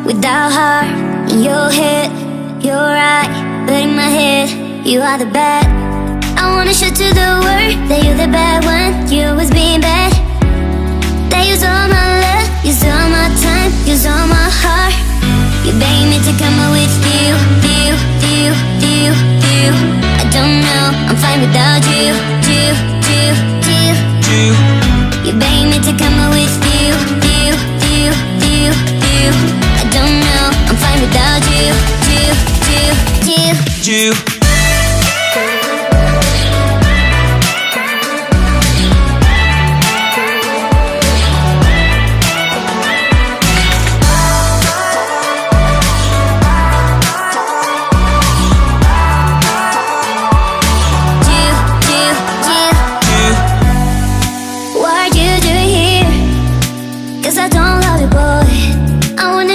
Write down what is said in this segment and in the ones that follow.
without heart. In your head, you're right, but in my head, you are the bad. I wanna show to the world that you're the bad one. You always being bad. That use all my love, use all my time, use all my heart. You beg me to come out with you. I don't know, I'm fine without you. You beg me to come out with you. I don't know, I'm fine without you.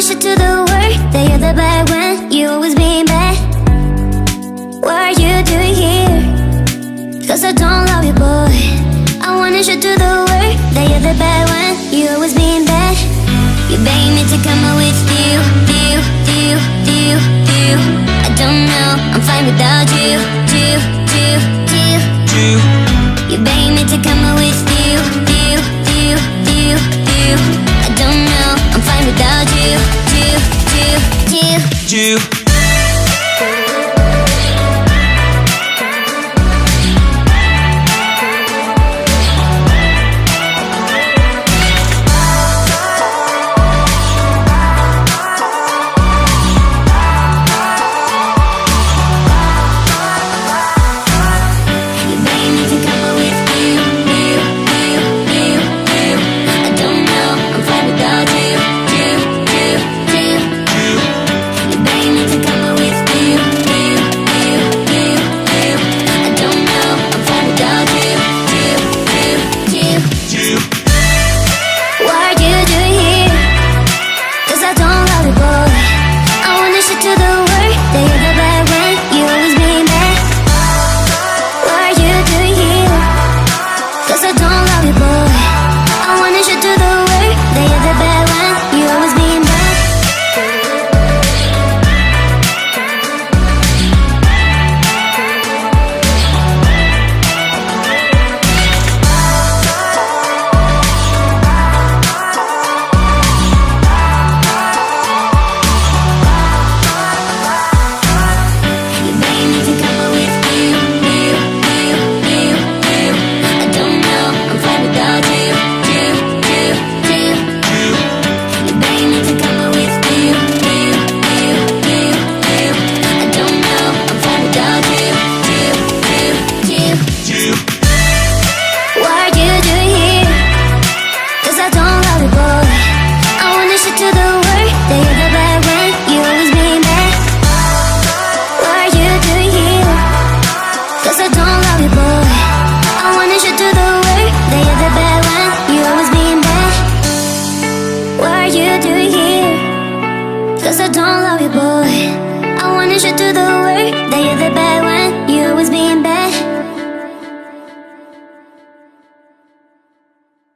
To the world that you're the bad one. You always being bad. What are you doing here? Cause I don't love you, boy. I wanna show to the world that you're the bad one. You always being bad. You beg me to come out with you. I don't know, I'm fine without you. You beg me to come out with you. I don't know, I'm fine without you.